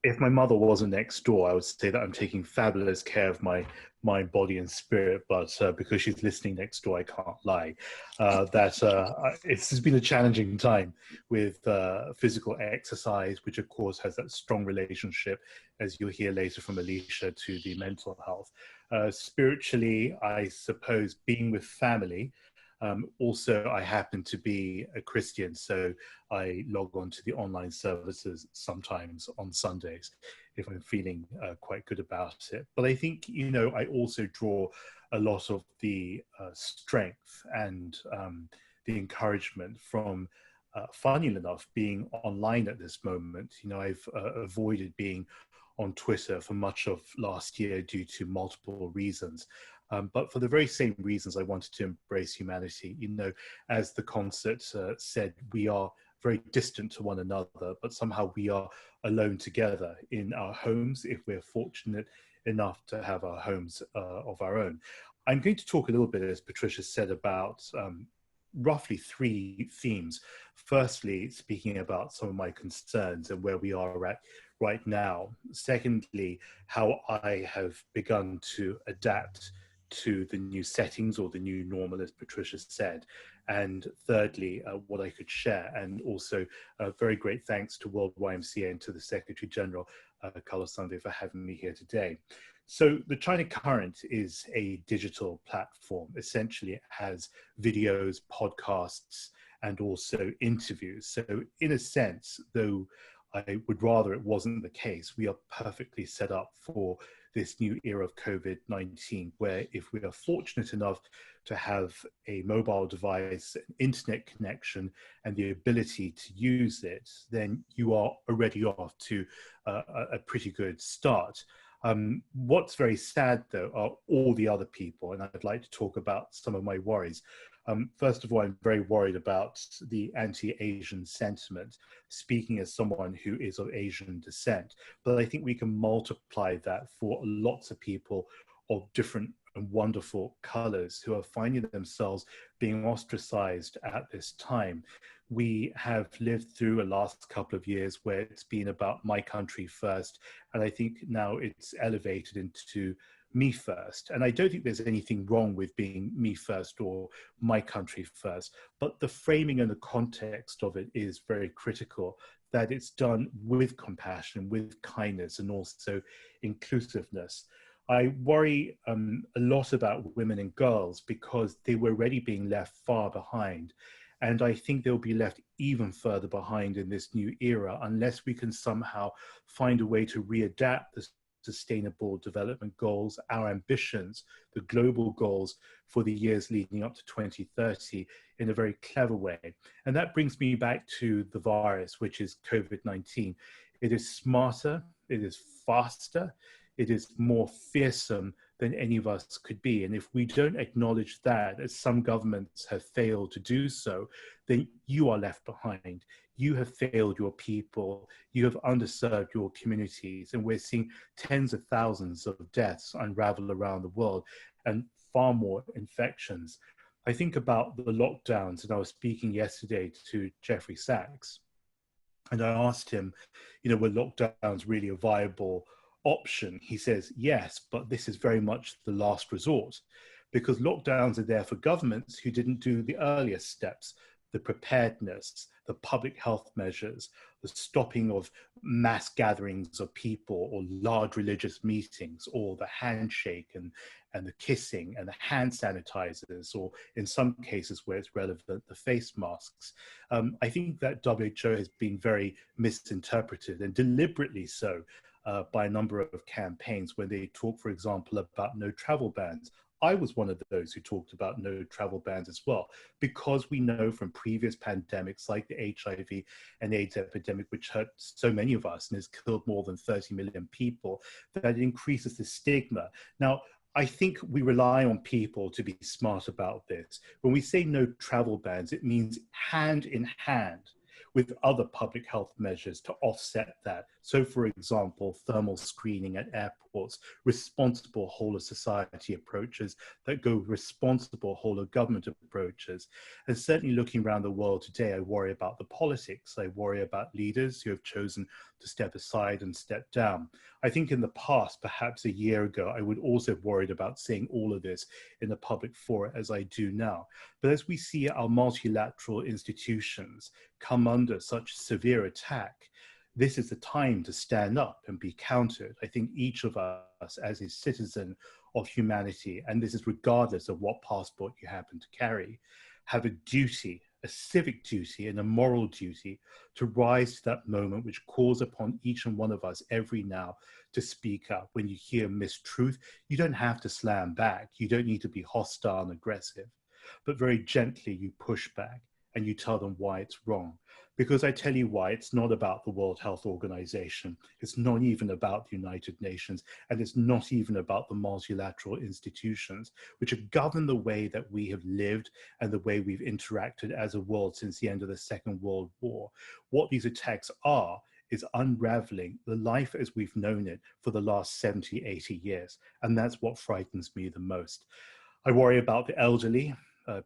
if my mother wasn't next door, I would say that I'm taking fabulous care of my mind, body, and spirit. But because she's listening next door, I can't lie. It's been a challenging time with physical exercise, which of course has that strong relationship, as you'll hear later from Alicia, to the mental health. Spiritually, I suppose being with family. Also, I happen to be a Christian, so I log on to the online services sometimes on Sundays if I'm feeling quite good about it. But I think, I also draw a lot of the strength and the encouragement from, funny enough, being online at this moment. I've avoided being on Twitter for much of last year due to multiple reasons. But for the very same reasons, I wanted to embrace humanity. As the concert said, we are very distant to one another, but somehow we are alone together in our homes if we're fortunate enough to have our homes of our own. I'm going to talk a little bit, as Patricia said, about roughly three themes. Firstly, speaking about some of my concerns and where we are at right now. Secondly, how I have begun to adapt to the new settings or the new normal, as Patricia said. And thirdly, what I could share. And also very great thanks to World YMCA and to the Secretary General, Carlos Sande, for having me here today. So the China Current is a digital platform. Essentially, it has videos, podcasts, and also interviews. So in a sense, though I would rather it wasn't the case, we are perfectly set up for this new era of COVID-19, where if we are fortunate enough to have a mobile device, an internet connection, and the ability to use it, then you are already off to a pretty good start. What's very sad, though, are all the other people, and I'd like to talk about some of my worries. First of all, I'm very worried about the anti-Asian sentiment, speaking as someone who is of Asian descent. But I think we can multiply that for lots of people of different and wonderful colors who are finding themselves being ostracized at this time. We have lived through a last couple of years where it's been about my country first, and I think now it's elevated into me first. And I don't think there's anything wrong with being me first or my country first, but the framing and the context of it is very critical, that it's done with compassion, with kindness, and also inclusiveness. I worry a lot about women and girls because they were already being left far behind. And I think they'll be left even further behind in this new era unless we can somehow find a way to readapt the Sustainable Development Goals, our ambitions, the global goals for the years leading up to 2030 in a very clever way. And that brings me back to the virus, which is COVID-19. It is smarter, it is faster, it is more fearsome than any of us could be. And if we don't acknowledge that, as some governments have failed to do so, then you are left behind. You have failed your people, you have underserved your communities, and we're seeing tens of thousands of deaths unravel around the world and far more infections. I think about the lockdowns, and I was speaking yesterday to Jeffrey Sachs, and I asked him, were lockdowns really a viable option? He says, yes, but this is very much the last resort, because lockdowns are there for governments who didn't do the earlier steps, the preparedness, the public health measures, the stopping of mass gatherings of people or large religious meetings, or the handshake and the kissing and the hand sanitizers, or in some cases where it's relevant, the face masks. I think that WHO has been very misinterpreted, and deliberately so, by a number of campaigns when they talk, for example, about no travel bans. I was one of those who talked about no travel bans as well, because we know from previous pandemics like the HIV and AIDS epidemic, which hurt so many of us and has killed more than 30 million people, that it increases the stigma. Now, I think we rely on people to be smart about this. When we say no travel bans, it means hand in hand with other public health measures to offset that, So, for example, thermal screening at airports, responsible whole of society approaches that go responsible whole of government approaches. And certainly looking around the world today, I worry about the politics. I worry about leaders who have chosen to step aside and step down. I think in the past, perhaps a year ago, I would also have worried about saying all of this in the public forum as I do now. But as we see our multilateral institutions come under such severe attack, this is the time to stand up and be counted. I think each of us as a citizen of humanity, and this is regardless of what passport you happen to carry, have a duty, a civic duty and a moral duty to rise to that moment which calls upon each and one of us every now to speak up. When you hear mistruth, you don't have to slam back. You don't need to be hostile and aggressive, but very gently you push back and you tell them why it's wrong. Because I tell you why, it's not about the World Health Organization. It's not even about the United Nations, and it's not even about the multilateral institutions, which have governed the way that we have lived and the way we've interacted as a world since the end of the Second World War. What these attacks are is unraveling the life as we've known it for the last 70, 80 years. And that's what frightens me the most. I worry about the elderly,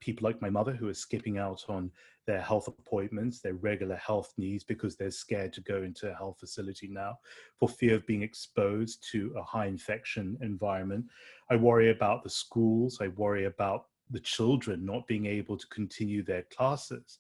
people like my mother who are skipping out on their health appointments, their regular health needs, because they're scared to go into a health facility now for fear of being exposed to a high infection environment. I worry about the schools. I worry about the children not being able to continue their classes.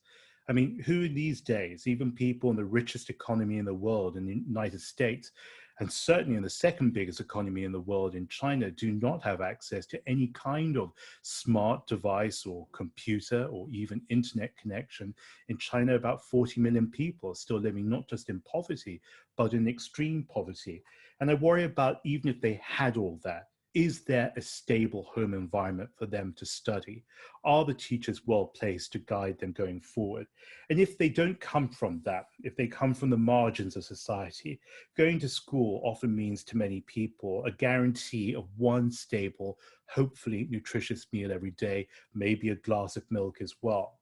I mean, who these days, even people in the richest economy in the world, in the United States, and certainly in the second biggest economy in the world in China, do not have access to any kind of smart device or computer or even internet connection. In China, about 40 million people are still living not just in poverty, but in extreme poverty. And I worry about, even if they had all that, is there a stable home environment for them to study? Are the teachers well placed to guide them going forward? And if they don't come from that, if they come from the margins of society, going to school often means to many people a guarantee of one stable, hopefully nutritious meal every day, maybe a glass of milk as well.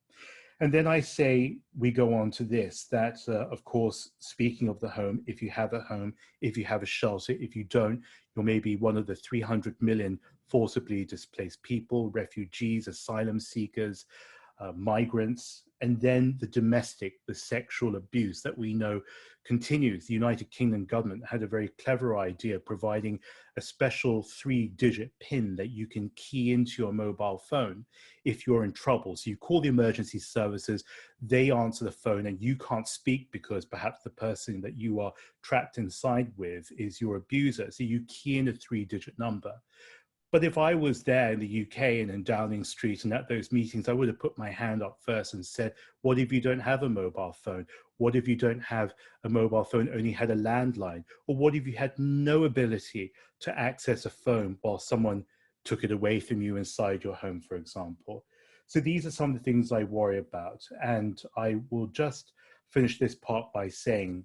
And then I say, we go on to this, that of course, speaking of the home, if you have a home, if you have a shelter, if you don't, you're maybe one of the 300 million forcibly displaced people, refugees, asylum seekers, migrants, and then the domestic, the sexual abuse that we know continues. The United Kingdom government had a very clever idea, providing a special 3-digit PIN that you can key into your mobile phone if you're in trouble. So you call the emergency services, they answer the phone, and you can't speak because perhaps the person that you are trapped inside with is your abuser. So you key in a 3-digit number. But if I was there in the UK and in Downing Street and at those meetings, I would have put my hand up first and said, what if you don't have a mobile phone? What if you don't have a mobile phone, only had a landline? Or what if you had no ability to access a phone while someone took it away from you inside your home, for example? So these are some of the things I worry about. And I will just finish this part by saying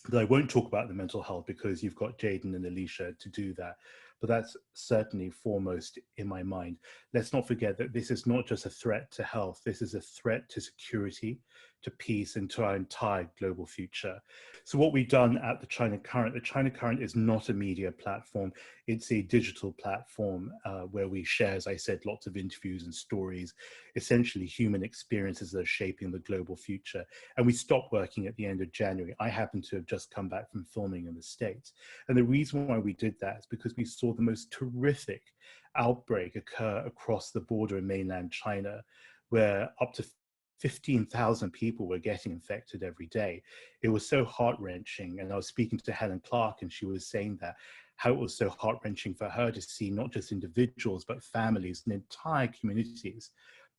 that I won't talk about the mental health because you've got Jaden and Alicia to do that. But that's certainly foremost in my mind. Let's not forget that this is not just a threat to health. This is a threat to security, to peace, and to our entire global future. So what we've done at the China Current is not a media platform. It's a digital platform where we share, as I said, lots of interviews and stories, essentially human experiences that are shaping the global future. And we stopped working at the end of January. I happen to have just come back from filming in the States. And the reason why we did that is because we saw the most terrific outbreak occur across the border in mainland China, where up to 15,000 people were getting infected every day. It was so heart-wrenching. And I was speaking to Helen Clark, and she was saying that how it was so heart-wrenching for her to see not just individuals, but families and entire communities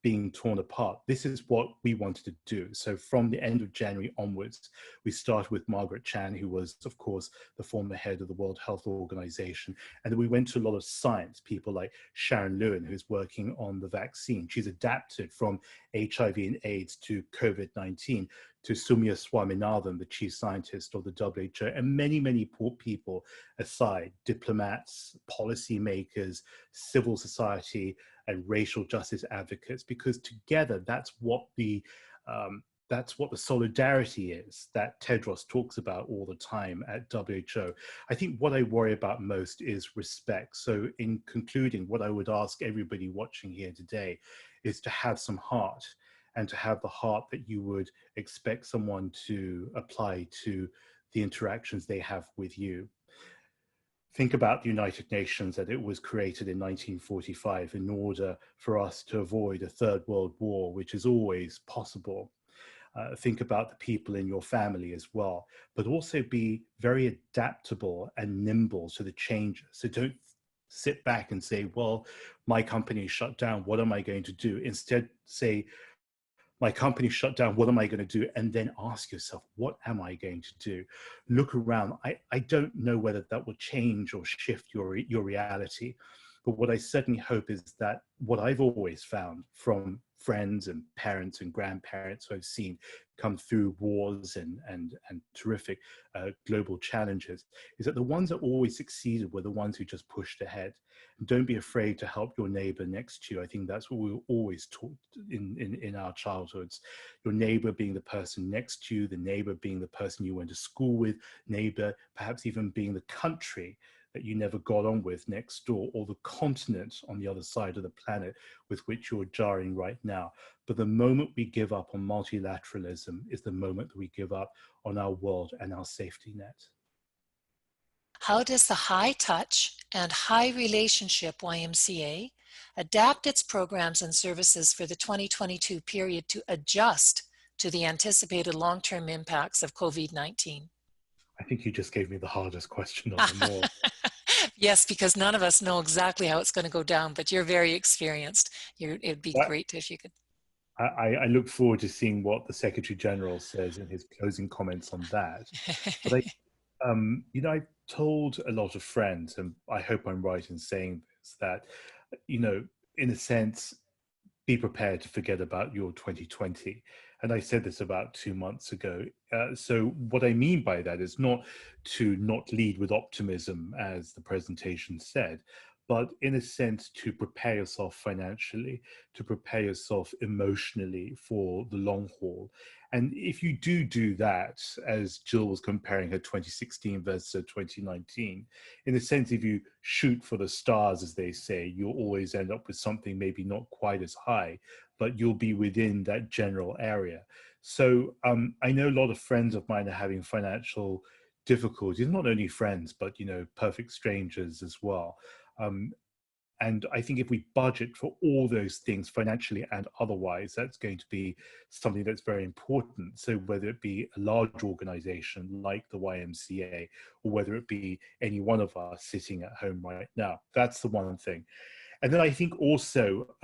being torn apart. This is what we wanted to do. So from the end of January onwards, we started with Margaret Chan, who was, of course, the former head of the World Health Organization. And then we went to a lot of science, people like Sharon Lewin, who's working on the vaccine. She's adapted from HIV and AIDS to COVID-19, to Sumya Swaminathan, the chief scientist of the WHO, and many, many people aside, diplomats, policymakers, civil society, and racial justice advocates, because together that's what the that's what the solidarity is that Tedros talks about all the time at WHO. I think what I worry about most is respect. So in concluding, what I would ask everybody watching here today is to have some heart, and to have the heart that you would expect someone to apply to the interactions they have with you. Think about the United Nations, that it was created in 1945 in order for us to avoid a third world war, which is always possible. Think about the people in your family as well, but also be very adaptable and nimble to the changes. So don't sit back and say, well, my company is shut down, what am I going to do? Instead, say, my company shut down, what am I going to do? And then ask yourself, what am I going to do? Look around. I don't know whether that will change or shift your reality. But what I certainly hope is that what I've always found from friends and parents and grandparents who I've seen come through wars and terrific global challenges is that the ones that always succeeded were the ones who just pushed ahead. And don't be afraid to help your neighbor next to you. I think that's what we were always taught in our childhoods. Your neighbor being the person next to you, the neighbor being the person you went to school with, neighbor perhaps even being the country that you never got on with next door, or the continent on the other side of the planet with which you're jarring right now. But the moment we give up on multilateralism is the moment that we give up on our world and our safety net. How does the high touch and high relationship YMCA adapt its programs and services for the 2022 period to adjust to the anticipated long-term impacts of COVID-19? I think you just gave me the hardest question of them all. Yes, because none of us know exactly how it's going to go down, but you're very experienced. It'd be great if you could. I look forward to seeing what the Secretary General says in his closing comments on that. But you know, I've told a lot of friends, and I hope I'm right in saying this, that, you know, in a sense, be prepared to forget about your 2020. And I said this about 2 months ago. So what I mean by that is not to not lead with optimism, as the presentation said, but in a sense to prepare yourself financially, to prepare yourself emotionally for the long haul. And if you do that, as Jill was comparing her 2016 versus her 2019, in a sense, if you shoot for the stars, as they say, you'll always end up with something maybe not quite as high, but you'll be within that general area. So I know a lot of friends of mine are having financial difficulties, not only friends, but, you know, perfect strangers as well. And I think if we budget for all those things financially and otherwise, that's going to be something that's very important. So whether it be a large organization like the YMCA, or whether it be any one of us sitting at home right now, that's the one thing. And then I think also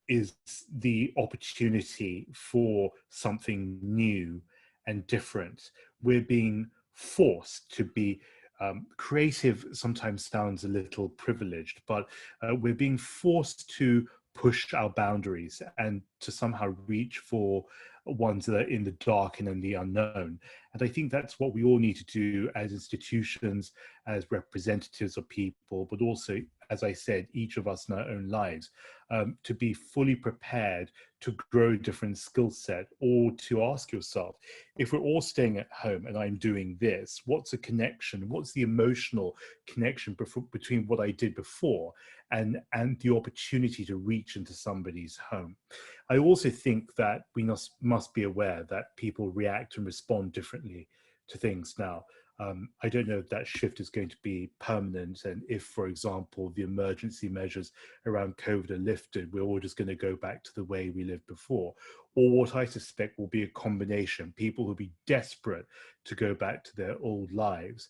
is the opportunity for something new and different. We're being forced to be creative. Sometimes sounds a little privileged, but we're being forced to push our boundaries and to somehow reach for ones that are in the dark and in the unknown. And I think that's what we all need to do as institutions, as representatives of people, but also, as I said, each of us in our own lives, to be fully prepared to grow a different skill set, or to ask yourself, if we're all staying at home and I'm doing this, what's a connection? What's the emotional connection between what I did before and the opportunity to reach into somebody's home? I also think that we must be aware that people react and respond differently to things now. I don't know if that shift is going to be permanent, and if, for example, the emergency measures around COVID are lifted, we're all just going to go back to the way we lived before. Or what I suspect will be a combination. People will be desperate to go back to their old lives.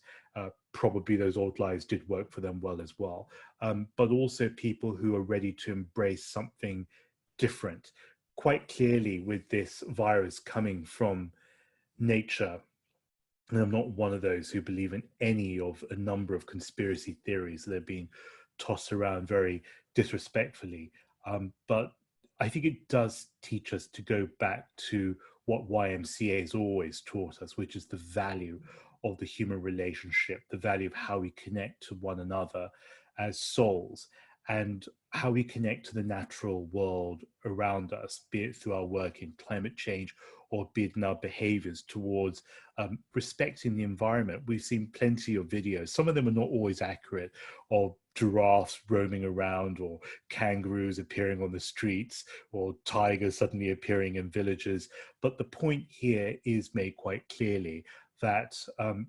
Probably those old lives did work for them well as well. But also people who are ready to embrace something different. Quite clearly, with this virus coming from nature, and I'm not one of those who believe in any of a number of conspiracy theories that are being tossed around very disrespectfully. But I think it does teach us to go back to what YMCA has always taught us, which is the value of the human relationship, the value of how we connect to one another as souls. and how we connect to the natural world around us, be it through our work in climate change or be it in our behaviors towards respecting the environment. We've seen plenty of videos. Some of them are not always accurate, of giraffes roaming around or kangaroos appearing on the streets or tigers suddenly appearing in villages. But the point here is made quite clearly that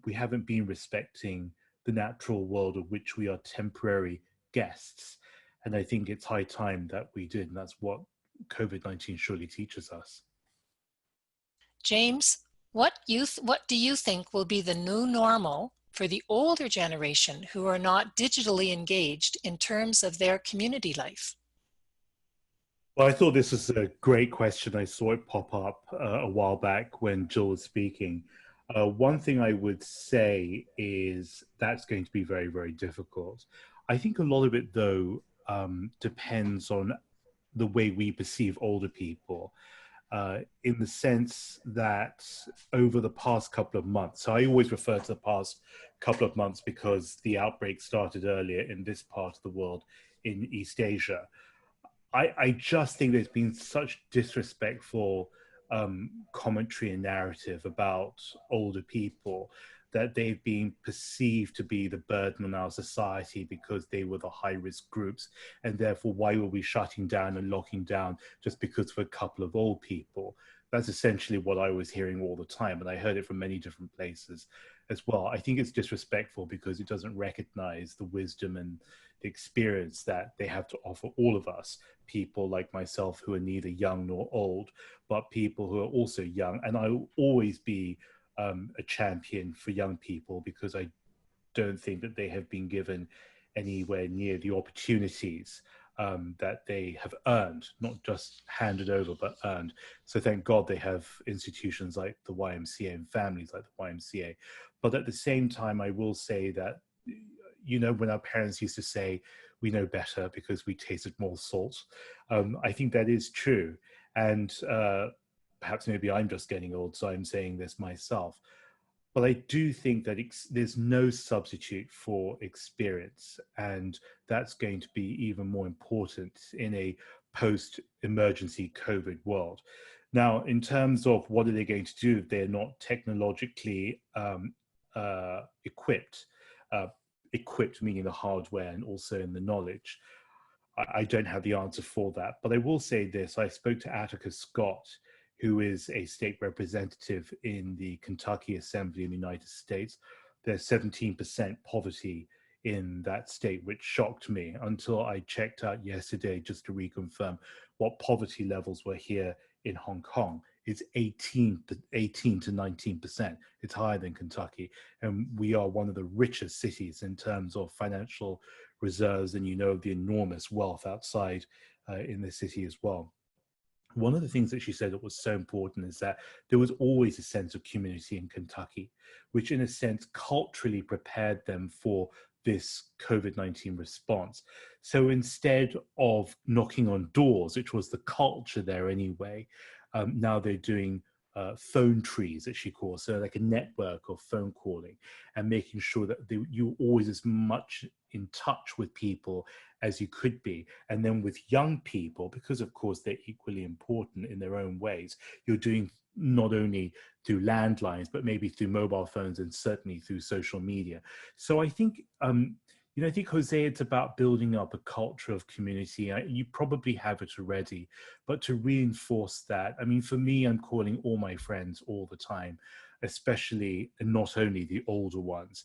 we haven't been respecting the natural world of which we are temporary guests. And I think it's high time that we did. And that's what COVID-19 surely teaches us. James, what do you think will be the new normal for the older generation who are not digitally engaged in terms of their community life? Well, I thought this was a great question. I saw it pop up a while back when Jill was speaking. One thing I would say is that's going to be very, very difficult. I think a lot of it, though, depends on the way we perceive older people, in the sense that over the past couple of months, so I always refer to the past couple of months because the outbreak started earlier in this part of the world in East Asia. I just think there's been such disrespectful commentary and narrative about older people, that they've been perceived to be the burden on our society because they were the high risk groups. And therefore, why were we shutting down and locking down just because of a couple of old people? That's essentially what I was hearing all the time. And I heard it from many different places as well. I think it's disrespectful because it doesn't recognize the wisdom and the experience that they have to offer all of us, people like myself who are neither young nor old, but people who are also young. And I will always be a champion for young people because I don't think that they have been given anywhere near the opportunities that they have earned, not just handed over, but earned. So thank God they have institutions like the YMCA and families like the YMCA. But at the same time, I will say that, you know, when our parents used to say, we know better because we tasted more salt, I think that is true. And perhaps maybe I'm just getting old, so I'm saying this myself. But I do think that there's no substitute for experience, and that's going to be even more important in a post-emergency COVID world. Now, in terms of what are they going to do if they're not technologically equipped, equipped meaning the hardware and also in the knowledge, I don't have the answer for that. But I will say this: I spoke to Atticus Scott, who is a state representative in the Kentucky Assembly in the United States. There's 17% poverty in that state, which shocked me until I checked out yesterday just to reconfirm what poverty levels were here in Hong Kong. It's 18 to 19%. It's higher than Kentucky. And we are one of the richest cities in terms of financial reserves, and you know the enormous wealth outside in the city as well. One of the things that she said that was so important is that there was always a sense of community in Kentucky, which in a sense culturally prepared them for this COVID-19 response. So instead of knocking on doors, which was the culture there anyway, now they're doing phone trees, as she calls, so like a network of phone calling and making sure that you're always as much in touch with people as you could be. And then with young people, because of course they're equally important in their own ways, you're doing not only through landlines, but maybe through mobile phones and certainly through social media. So I think, you know, I think, Jose, it's about building up a culture of community. You probably have it already, but to reinforce that, I mean, for me, I'm calling all my friends all the time, especially, and not only the older ones.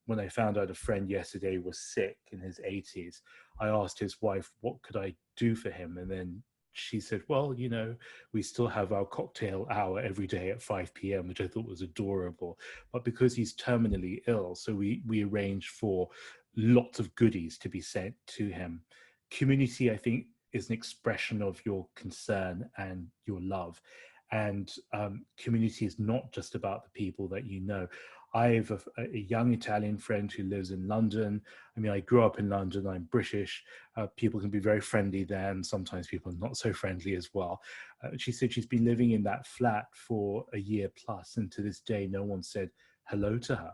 When I found out a friend yesterday was sick in his 80s, I asked his wife, what could I do for him? And then she said, well, you know, we still have our cocktail hour every day at 5 p.m., which I thought was adorable. But because he's terminally ill, so we arranged for lots of goodies to be sent to him. Community, I think, is an expression of your concern and your love. And community is not just about the people that you know. I have a young Italian friend who lives in London. I mean, I grew up in London, I'm British. People can be very friendly there, and sometimes people are not so friendly as well. She said she's been living in that flat for a year plus, and to this day, no one said hello to her.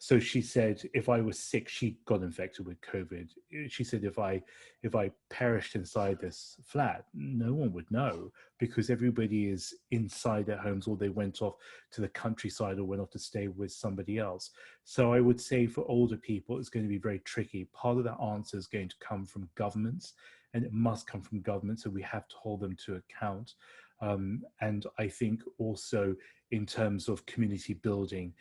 So she said, if I was sick, she got infected with COVID. She said, if I perished inside this flat, no one would know because everybody is inside their homes, or they went off to the countryside or went off to stay with somebody else. So I would say for older people, it's going to be very tricky. Part of that answer is going to come from governments, and it must come from government. So we have to hold them to account. And I think also in terms of community building,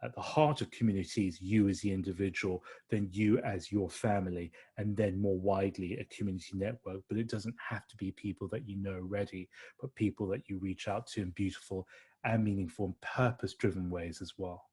at the heart of communities, you as the individual, then you as your family, and then more widely a community network. But it doesn't have to be people that you know already, but people that you reach out to in beautiful and meaningful and purpose-driven ways as well.